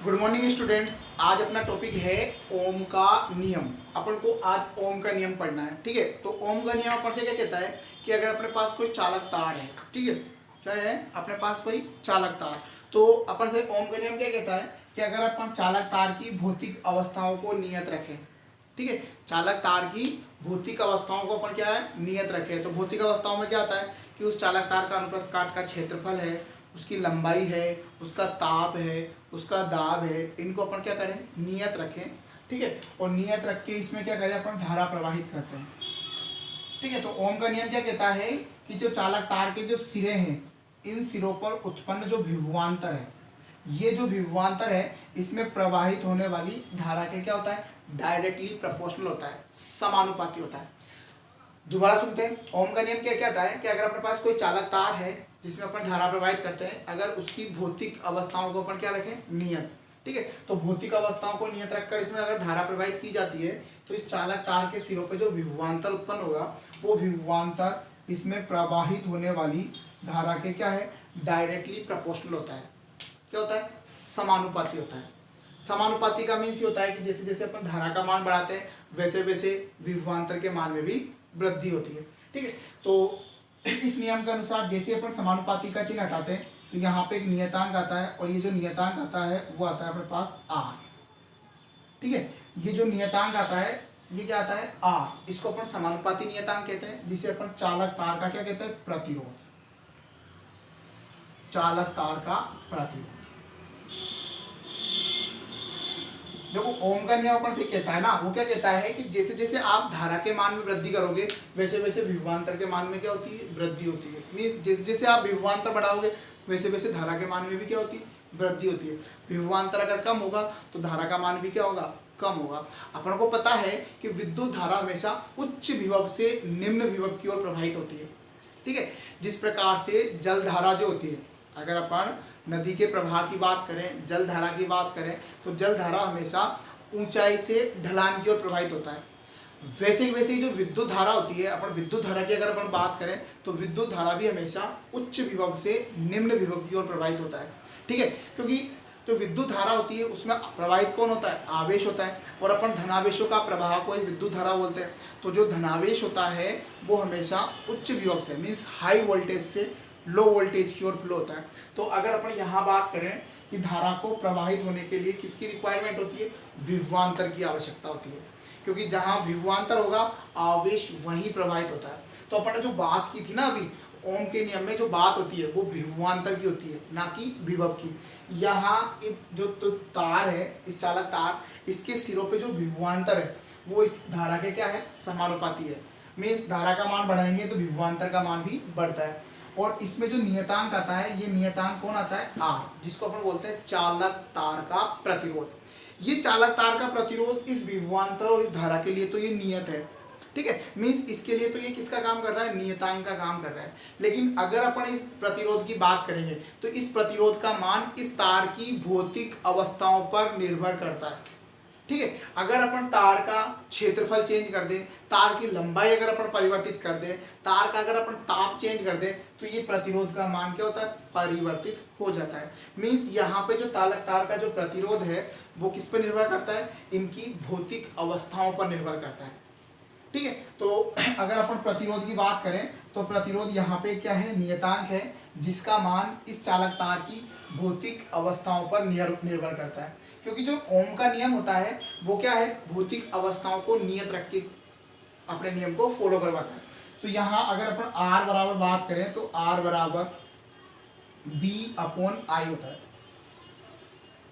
Good morning students. आज अपना topic है ओम का नियम। अपन को आज ओम का नियम पढ़ना है, ठीक है। तो ओम का नियम अपन से क्या कहता है कि अगर अपने पास कोई चालक तार है, ठीक है, क्या है अपने पास कोई चालक तार, तो अपन से ओम का नियम क्या कहता है कि अगर अपन चालक तार की भौतिक अवस्थाओं को नियत रखें, ठीक है, चालक तार की भौतिक अवस्थाओं को अपन क्या है नियत रखें। तो भौतिक अवस्थाओं में क्या आता है कि उस चालक तार का अनुप्रस्थ काट का क्षेत्रफल है, उसकी लंबाई है, उसका ताप है, उसका दाब है, इनको अपन क्या करें नियत रखें, ठीक है। और नियत रख के इसमें क्या करें अपन धारा प्रवाहित करते हैं, ठीक है। तो ओम का नियम क्या कहता है कि जो चालक तार के जो सिरे हैं, इन सिरों पर उत्पन्न जो विभवांतर है, ये जो विभवांतर है इसमें प्रवाहित होने वाली धारा के क्या होता है डायरेक्टली प्रोपोर्शनल होता है, समानुपाती होता है। दोबारा सुनते हैं। ओम का नियम क्या कहता है कि अगर अपने पास कोई चालक तार है जिसमें अपन धारा प्रवाहित करते हैं, अगर उसकी भौतिक अवस्थाओं को अपन क्या रखें नियत, ठीक है। तो भौतिक अवस्थाओं को नियत रखकर इसमें अगर धारा प्रवाहित की जाती है तो इस चालक तार के सिरों पे जो विभवांतर उत्पन्न होगा, वो विभवांतर इसमें प्रवाहित होने वाली धारा के क्या है डायरेक्टली प्रोपोर्शनल होता है। क्या होता है समानुपाती होता है। समानुपाती का मीन्स ये होता है कि जैसे जैसे अपन धारा का मान बढ़ाते हैं वैसे वैसे विभवांतर के मान में भी वृद्धि होती है, ठीक है। तो इस नियम के अनुसार जैसे अपन समानुपाती का चिन्ह हटाते हैं तो यहाँ पे एक नियतांक आता है, और ये जो नियतांक आता है वो आता है अपने पास आर, ठीक है। ये जो नियतांक आता है ये क्या आता है आर, इसको अपन समानुपाती नियतांक कहते हैं, जिसे अपन चालक तार का क्या कहते हैं प्रतिरोध, चालक तार का प्रतिरोध। देखो ओम का नियम अपन से कहता है ना, वो क्या कहता है कि जैसे जैसे आप धारा के मान में वृद्धि करोगे वैसे वैसे विभवांतर के मान में क्या होती है वृद्धि होती है। मीन्स जैसे जैसे आप विभवांतर बढ़ाओगे वैसे वैसे धारा के मान में भी क्या होती है वृद्धि होती है। विभवांतर अगर कम होगा तो धारा का मान भी क्या होगा कम होगा। अपन को पता है कि विद्युत धारा हमेशा उच्च विभव से निम्न विभव की ओर प्रवाहित होती है, ठीक है। जिस प्रकार से जल धारा जो होती है, अगर अपन नदी के प्रवाह की बात करें, जल धारा की बात करें, तो जल धारा हमेशा ऊंचाई से ढलान की ओर प्रवाहित होता है। वैसे ही जो विद्युत धारा होती है, अपन विद्युत धारा की अगर अपन बात करें तो विद्युत धारा भी हमेशा उच्च विभव से निम्न विभव की ओर प्रवाहित होता है, ठीक है। क्योंकि जो विद्युत धारा होती है उसमें प्रवाहित कौन होता है आवेश होता है, और अपन धनावेशों का प्रवाह को ही विद्युत धारा बोलते हैं। तो जो धनावेश होता है वो हमेशा उच्च विभव से मीन्स हाई वोल्टेज से लो वोल्टेज की ओर फ्लो होता है। तो अगर अपन यहाँ बात करें कि धारा को प्रवाहित होने के लिए किसकी रिक्वायरमेंट होती है विभवांतर की आवश्यकता होती है, क्योंकि जहाँ विभवांतर होगा आवेश वहीं प्रवाहित होता है। तो अपन ने जो बात की थी ना अभी ओम के नियम में, जो बात होती है वो विभवांतर की होती है ना कि विभव की। यहाँ जो तो तार है, इस चालक तार, इसके सिरों पे जो विभवांतर है वो इस धारा के क्या है समानुपाती है। मीन्स धारा का मान बढ़ाएंगे तो विभवांतर का मान भी बढ़ता है। और इसमें जो नियतांक आता है, ये नियतांक कौन आता है आर, जिसको अपन बोलते हैं चालक तार का प्रतिरोध। ये चालक तार का प्रतिरोध इस विभवांतर और इस धारा के लिए तो ये नियत है, ठीक है। मीन्स इसके लिए तो ये किसका काम कर रहा है नियतांक का काम कर रहा है। लेकिन अगर अपन इस प्रतिरोध की बात करेंगे तो इस प्रतिरोध का मान इस तार की भौतिक अवस्थाओं पर निर्भर करता है, ठीक है। अगर अपन तार का क्षेत्रफल चेंज कर दें, तार की लंबाई अगर अपन परिवर्तित कर दें, तार का अगर अपन ताप चेंज कर दें, तो ये प्रतिरोध का मान क्या होता है परिवर्तित हो जाता है। मीन्स यहाँ पे जो तार का जो प्रतिरोध है वो किस पर निर्भर करता है इनकी भौतिक अवस्थाओं पर निर्भर करता है, ठीक है। तो अगर अपन प्रतिरोध की बात करें तो प्रतिरोध यहाँ पे क्या है नियतांक है, जिसका मान इस चालक तार की भौतिक अवस्थाओं पर निर्भर करता है। क्योंकि जो ओम का नियम होता है वो क्या है भौतिक अवस्थाओं को नियत रख के अपने नियम को फॉलो करवाता है। तो यहाँ अगर अपन आर बराबर बात करें तो आर बराबर बी अपॉन आई होता है।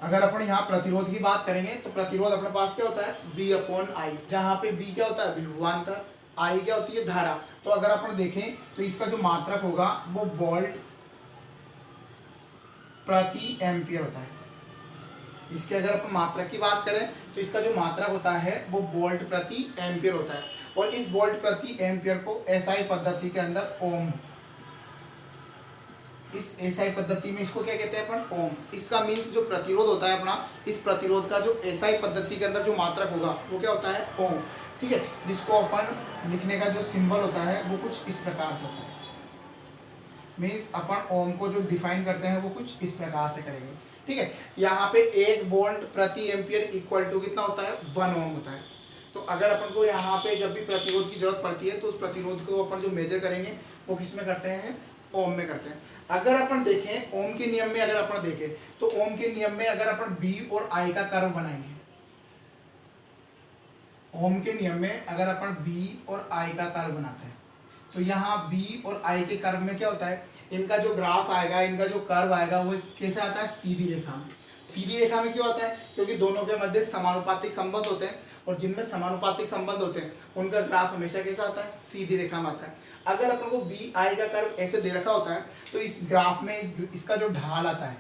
अगर अपन यहाँ प्रतिरोध की बात करेंगे तो प्रतिरोध अपने पास क्या होता है बी अपॉन आई, जहाँ पे बी क्या होता है विभवांतर, आई क्या होती है धारा। तो अगर अपन देखें तो इसका जो मात्रक होगा वो वोल्ट प्रति एम्पियर होता है। इसके अगर अपन मात्रक की बात करें तो इसका जो मात्रक होता है वो वोल्ट प्रति एम्पियर होता है। और इस वोल्ट प्रति एम्पियर को एसआई पद्धति के अंदर ओम, इस एसआई पद्धति में इसको क्या कहते हैं अपन ओम। इसका मीन्स जो प्रतिरोध होता है अपना, इस प्रतिरोध का जो एसआई पद्धति के अंदर जो मात्रक होगा वो क्या होता है ओम, ठीक है। जिसको अपन लिखने का जो सिंबल होता है वो कुछ इस प्रकार से होता है। मीन्स अपन ओम को जो डिफाइन करते हैं वो कुछ इस प्रकार से करेंगे। ठीक है, यहाँ पे 1 वोल्ट प्रति एम्पियर इक्वल टू कितना होता है 1 ओम होता है। तो अगर अपन को यहाँ पे जब भी प्रतिरोध की जरूरत पड़ती है तो उस प्रतिरोध को अपन जो मेजर करेंगे वो किस में करते हैं, ओम में करते हैं। अगर अपन देखें ओम के नियम में, अगर अपन देखें तो ओम के नियम में अगर अपन बी और आई का कर्व बनाएंगे, ओम के नियम में अगर अपन बी और आई का कर्व बनाते हैं तो यहाँ बी और आई के कर्व में क्या होता है, इनका जो ग्राफ आएगा, इनका जो कर्व आएगा वो कैसे आता है, सीधी रेखा में। सीधी रेखा में क्यों आता है, क्योंकि दोनों के मध्य समानुपातिक संबंध होते हैं और जिनमें समानुपातिक संबंध होते हैं उनका ग्राफ हमेशा कैसा आता है, सीधी रेखा में आता है। अगर अपन को बी आई का कर्व ऐसे दे रखा होता है तो इस ग्राफ में इसका जो ढाल आता है,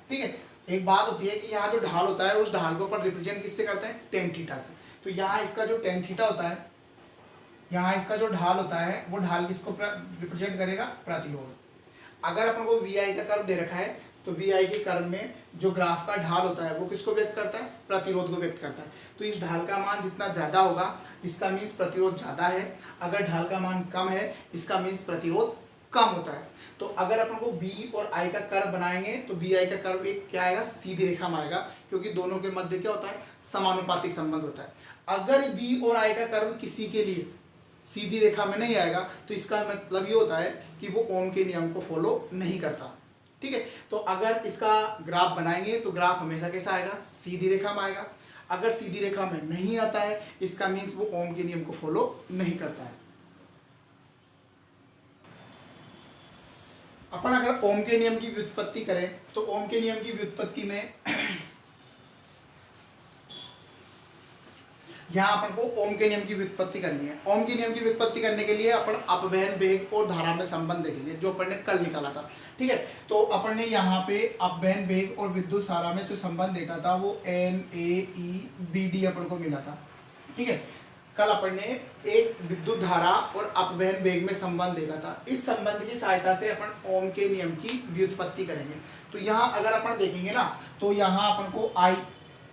ठीक है, एक बात होती है कि यहाँ जो ढाल होता है उस ढाल को अपन रिप्रेजेंट किससे करते हैं, टेन थीटा से। तो यहाँ इसका जो टेन थीटा होता है, यहाँ इसका जो ढाल होता है वो ढाल किसको रिप्रेजेंट करेगा, प्रतिरोध। अगर अपन को वी आई का कर्व दे रखा है तो वी आई के कर्व में जो ग्राफ का ढाल होता है वो किसको व्यक्त करता है, प्रतिरोध को व्यक्त करता है। तो इस ढाल का मान जितना ज़्यादा होगा इसका मीन्स प्रतिरोध ज़्यादा है, अगर ढाल का मान कम है इसका मीन्स प्रतिरोध कम होता है। तो अगर अपन को बी और आई का कर्व बनाएंगे तो बी आई का कर्व एक क्या आएगा, सीधी रेखा में आएगा, क्योंकि दोनों के मध्य क्या होता है, समानुपातिक संबंध होता है। अगर बी और आई का कर्व किसी के लिए सीधी रेखा में नहीं आएगा तो इसका मतलब ये होता है कि वो ओम के नियम को फॉलो नहीं करता। ठीक है, तो अगर इसका ग्राफ बनाएंगे तो ग्राफ हमेशा कैसा आएगा, सीधी रेखा में आएगा। अगर सीधी रेखा में नहीं आता है इसका मीन्स वो ओम के नियम को फॉलो नहीं करता है। अपन अगर ओम के नियम की व्युत्पत्ति करें तो ओम के नियम की व्युत्पत्ति में यहाँ अपन को ओम के नियम की व्युत्पत्ति करनी है। ओम के नियम की व्युत्पत्ति करने के लिए अपन अपवहन वेग और धारा में संबंध देखेंगे जो अपन ने कल निकाला था। ठीक है, तो अपन ने यहाँ पे अपवहन वेग और विद्युत धारा में जो संबंध देखा था वो N A E B D अपन को मिला था। ठीक है, कल अपन ने एक विद्युत धारा और अपवहन वेग में संबंध देखा था। इस संबंध की सहायता से अपन ओम के नियम की व्युत्पत्ति करेंगे। तो यहाँ अगर अपन देखेंगे ना तो यहाँ अपन को आई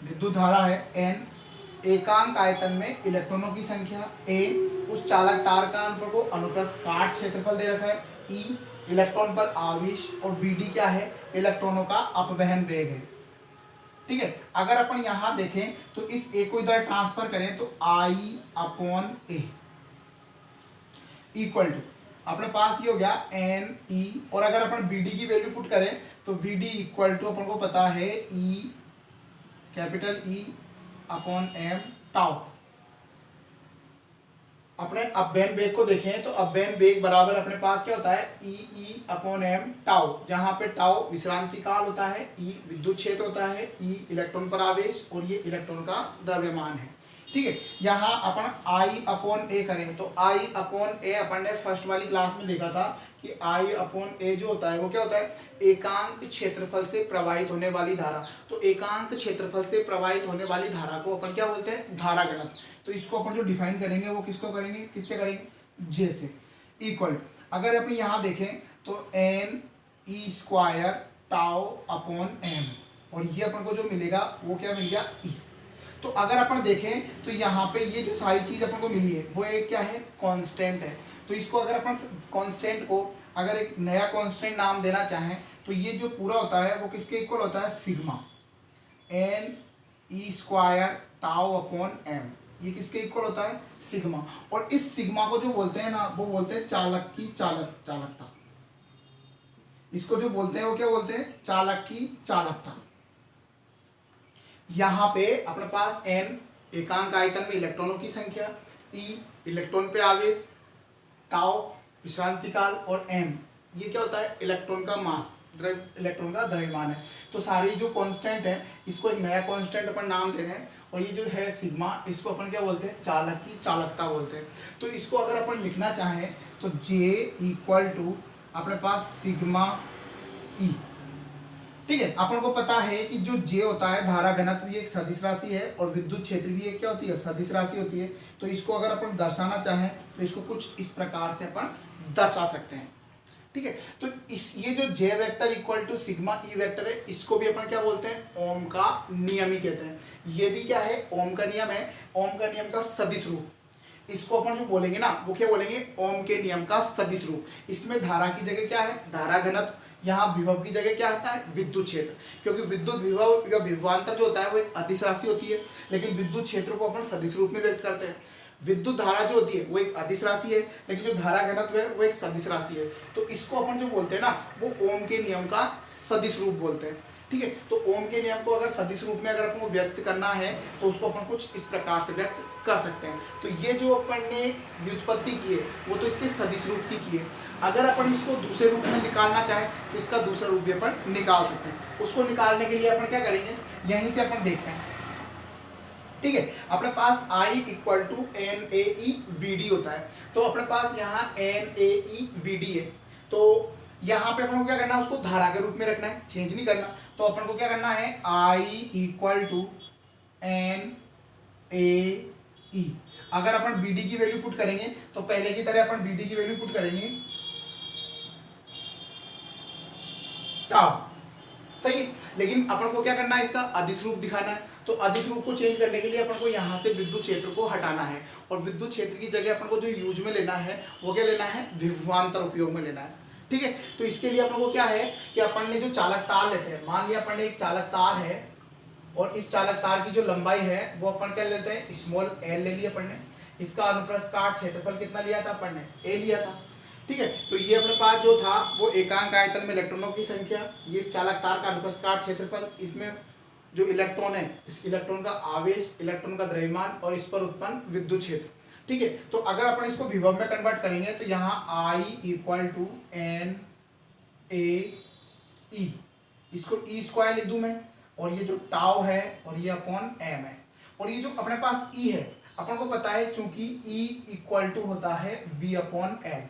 विद्युत धारा है, एन एकांक आयतन में इलेक्ट्रॉनों की संख्या, ए उस चालक तार का अंतर को अनुप्रस्थ काट क्षेत्रफल दे रखा है, ई इलेक्ट्रॉन पर आवेश और बी डी क्या है, इलेक्ट्रॉनों का अपवहन वेग है। ठीक है, अगर अपन यहाँ देखें तो इस ए को इधर ट्रांसफर करें तो I upon A equal to अपने पास ये हो गया एन ई, और अगर अपन बी डी की वैल्यू पुट करें तो वी डी इक्वल टू अपन को पता है E capital E upon M tau. अपने अपवहन वेग को देखें तो अपवहन वेग बराबर अपने पास क्या होता है, ई अपॉन एम टाउ, जहां पे टाउ विश्रांति काल होता है, ई विद्युत क्षेत्र होता है, ई इलेक्ट्रॉन पर आवेश और ये इलेक्ट्रॉन का द्रव्यमान है। ठीक है, यहाँ अपन आई अपॉन ए करें तो आई अपॉन ए अपन ने फर्स्ट वाली क्लास में देखा था कि आई अपॉन ए जो होता है वो क्या होता है, एकांक क्षेत्रफल से प्रवाहित होने वाली धारा। तो एकांक क्षेत्रफल से प्रवाहित होने वाली धारा को अपन क्या बोलते हैं, धारा घनत्व। तो इसको अपन जो डिफाइन करेंगे वो किसको करेंगे, किससे करेंगे, जे से। इक्वल अगर अपन यहाँ देखें तो N E square tau upon M, और ये अपन को जो मिलेगा वो क्या मिल गया, ई। तो अगर अपन देखें तो यहाँ पे ये जो सारी चीज अपन को मिली है वो एक क्या है, कांस्टेंट है। तो इसको अगर अपन कांस्टेंट को अगर एक नया कांस्टेंट नाम देना चाहें तो ये जो पूरा होता है वो किसके इक्वल होता है, sigma N E square tau upon M, ये किसके इक्वल होता है, सिग्मा। और इस सिग्मा को जो बोलते हैं ना वो बोलते हैं चालक की चालकता। इसको जो बोलते हैं वो क्या बोलते हैं, चालक की चालकता। यहाँ पे अपने पास एन एकांक आयतन में इलेक्ट्रॉनों की संख्या, ई इलेक्ट्रॉन पे आवेश, टाउ विश्रांति काल और एम ये क्या होता है, इलेक्ट्रॉन का मास, इलेक्ट्रॉन का द्रव्यमान है। तो सारी जो कांस्टेंट है इसको एक नया कांस्टेंट अपन नाम दे रहे हैं, और ये जो है सिग्मा इसको अपन क्या बोलते हैं, चालक की चालकता बोलते हैं। तो इसको अगर अपन लिखना चाहें तो जे इक्वल टू अपने पास सिग्मा ई। ठीक है, अपन को पता है कि जो जे होता है धारा घनत्व भी एक सदिश राशि है और विद्युत क्षेत्र भी एक क्या होती है, सदिश राशि होती है। तो इसको अगर अपन दर्शाना चाहें तो इसको कुछ इस प्रकार से अपन दर्शा सकते हैं। ठीक है, तो इस ये जो J vector equal to sigma E vector है इसको भी अपन क्या बोलते हैं, ओम का नियम ही कहते हैं। ये भी क्या है, ओम का नियम है, ओम का नियम का सदिश रूप। इसको अपन जो बोलेंगे ना वो क्या बोलेंगे, ओम के नियम का सदिश रूप। इसमें धारा की जगह क्या है, धारा घनत्व, यहाँ विभव की जगह क्या आता है, विद्युत क्षेत्र। क्योंकि विद्युत विभव या विभवांतर जो होता है वो एक अदिश राशि होती है, लेकिन विद्युत क्षेत्र को अपन सदिश रूप में व्यक्त करते हैं। विद्युत धारा जो होती है वो एक अदिश राशि है, लेकिन जो धारा घनत्व है वो एक सदिश राशि है। तो इसको अपन जो बोलते हैं ना वो ओम के नियम का सदिश रूप बोलते हैं। ठीक है, तो ओम के नियम को अगर सदिश रूप में अगर अपन को व्यक्त करना है तो उसको अपन कुछ इस प्रकार से व्यक्त कर सकते हैं। तो ये जो अपन ने व्युत्पत्ति की है वो तो इसके सदिश रूप की है। अगर अपन इसको दूसरे रूप में निकालना चाहे तो इसका दूसरा रूप भी अपन निकाल सकते हैं। उसको निकालने के लिए अपन क्या करेंगे, यहीं से अपन देखते हैं। ठीक है, अपने पास I इक्वल टू NaEVD होता है, तो अपने पास यहाँ NaEVD है। तो यहाँ पे अपन को क्या करना है, उसको धारा के रूप में रखना है, चेंज नहीं करना। तो अपन को क्या करना है, I इक्वल टू NaE। अगर अपन BD की वैल्यू पुट करेंगे तो पहले की तरह अपन BD की वैल्यू पुट करेंगे टाउ, सही है। लेकिन अपन को क्या करना है, इसका अदिश रूप दिखाना है। तो अदिश रूप को चेंज करने के लिए अपन को यहाँ से विद्युत क्षेत्र को हटाना है, और विद्युत क्षेत्र की जगह अपन को जो यूज में लेना है वो क्या लेना है, विभवांतर उपयोग में लेना है। ठीक है, तो इसके लिए अपन को क्या है कि अपन ने जो चालक तार लेते हैं, मान लिया अपन ने एक चालक तार है और इस चालक तार की जो लंबाई है वो अपन क्या लेते हैं, स्मॉल l ले लिया अपन ने। इसका अनुप्रस्थ काट क्षेत्रफल कितना लिया था अपन ने, a लिया था। ठीक है, तो ये अपने पास जो था वो एकांक आयतन में इलेक्ट्रॉनों की संख्या, ये इस चालक तार का अनुप्रस्थ काट क्षेत्रफल, इसमें जो इलेक्ट्रॉन है इस इलेक्ट्रॉन का आवेश, इलेक्ट्रॉन का द्रव्यमान और इस पर उत्पन्न विद्युत क्षेत्र। ठीक है, तो अगर अपन इसको विभव में कन्वर्ट करेंगे तो यहाँ I इक्वल टू NaE, इसको E स्क्वायर लिख दूं मैं, और ये जो टाउ है और ये अपॉन m है, और ये जो अपने पास E है अपन को पता है चूंकि E इक्वल टू होता है V अपॉन L।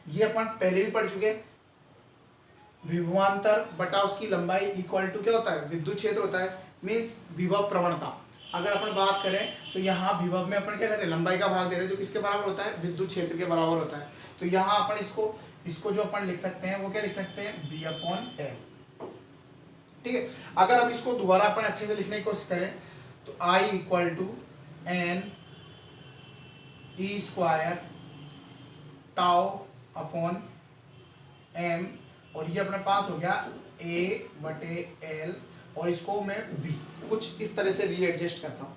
ये अपन पहले भी पढ़ चुके, विभवांतर बटा उसकी लंबाई इक्वल टू क्या होता है, विद्युत क्षेत्र होता है, मीन्स विभव प्रवणता। अगर अपन बात करें तो यहाँ विभव में अपन क्या करें, लंबाई का भाग दे रहे हैं जो किसके बराबर होता है, विद्युत क्षेत्र के बराबर होता है। तो यहाँ अपन इसको जो अपन लिख सकते हैं वो क्या लिख सकते हैं, V अपॉन L। ठीक है, अगर अब इसको दोबारा अपन अच्छे से लिखने की कोशिश करें तो I equal to NE square tau upon m, और ये अपने पास हो गया A/L, और इसको मैं B कुछ इस तरह से रीएडजस्ट करता हूँ।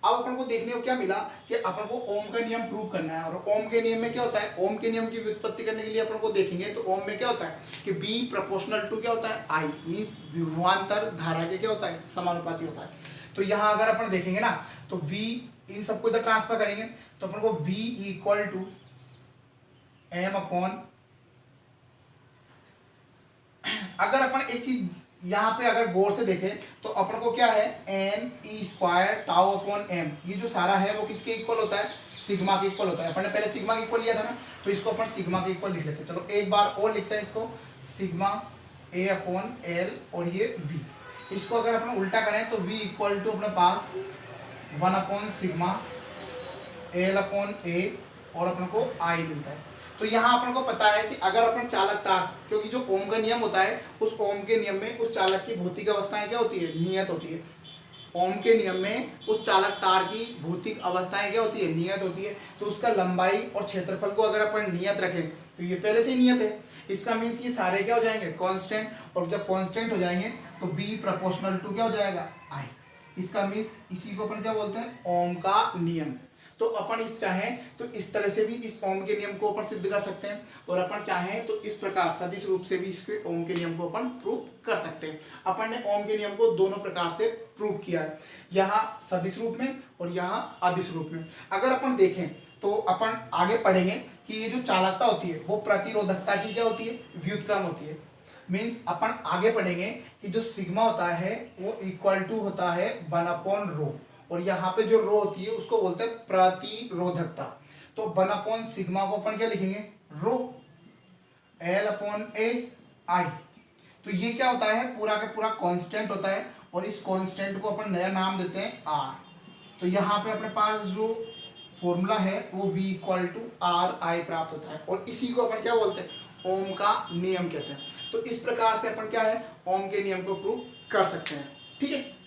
अब अपन को देखने को क्या मिला कि अपन को ओम का नियम प्रूव करना है, और ओम के नियम में क्या होता है, ओम के नियम की व्युत्पत्ति करने के लिए अपन को देखेंगे तो ओम में क्या होता है कि B प्रोपोर्शनल टू क्या होता है, I, मीन्स विभवांतर धारा के क्या होता है, समानुपाती होता है। तो यहाँ अगर अपन देखेंगे ना तो V इन सबको इधर ट्रांसफर करेंगे तो अपन को V equal to m upon, अगर अपन एक चीज यहाँ पे अगर गौर से देखें तो अपन को क्या है, NE square tau upon m, ये जो सारा है वो किसके इक्वल होता है, सिग्मा के इक्वल होता है। अपन ने पहले सिग्मा के इक्वल लिया था ना, तो इसको अपन सिग्मा के इक्वल लिख लेते हैं। चलो एक बार और लिखते हैं इसको, सिग्मा A अपॉन L और ये V। इसको अगर अपन उल्टा करें तो V इक्वल टू अपने पास 1 upon sigma L upon A और अपन को I मिलता है। तो यहाँ अपन को पता है कि अगर अपन चालक तार, क्योंकि जो ओम का नियम होता है उस ओम के नियम में उस चालक की भौतिक अवस्थाएं क्या होती है, नियत होती है। ओम के नियम में उस चालक तार की भौतिक अवस्थाएं क्या होती है, नियत होती है। तो उसका लंबाई और क्षेत्रफल को अगर अपन नियत रखें तो ये पहले से ही नियत है, इसका मीन्स ये सारे क्या हो जाएंगे, कांस्टेंट, और जब कांस्टेंट हो जाएंगे तो B प्रोपोर्शनल टू क्या हो जाएगा, I। इसका मीन्स इसी को अपन क्या बोलते हैं, ओम का नियम। तो अपन इस चाहें तो इस तरह से भी इस ओम के नियम को अपन सिद्ध कर सकते हैं, और अपन चाहें तो इस प्रकार सदिश रूप से भी इसके ओम के नियम को अपन प्रूव कर सकते हैं। अपन ने ओम के नियम को दोनों प्रकार से प्रूव किया है, यहाँ सदिश रूप में और यहाँ अदिश रूप में। अगर अपन देखें तो अपन आगे पढ़ेंगे कि ये जो चालकता होती है वो प्रतिरोधकता की क्या होती है, व्युत्क्रम होती है। मीन्स अपन आगे पढ़ेंगे कि जो सिग्मा होता है वो इक्वल टू होता है 1 अपॉन रो, और यहाँ पे जो रो होती है उसको बोलते हैं प्रतिरोधकता। तो 1 अपॉन सिग्मा को अपन क्या लिखेंगे, रो, L अपॉन A I। तो ये क्या होता है, पूरा का पूरा कांस्टेंट होता है, और इस कांस्टेंट को अपन नया नाम देते हैं R। तो यहाँ पे अपने पास जो फॉर्मूला है वो V इक्वल टू RI प्राप्त होता है, और इसी को अपन क्या बोलते हैं, ओम का नियम कहते हैं। तो इस प्रकार से अपन क्या है, ओम के नियम को प्रूव कर सकते हैं। ठीक है।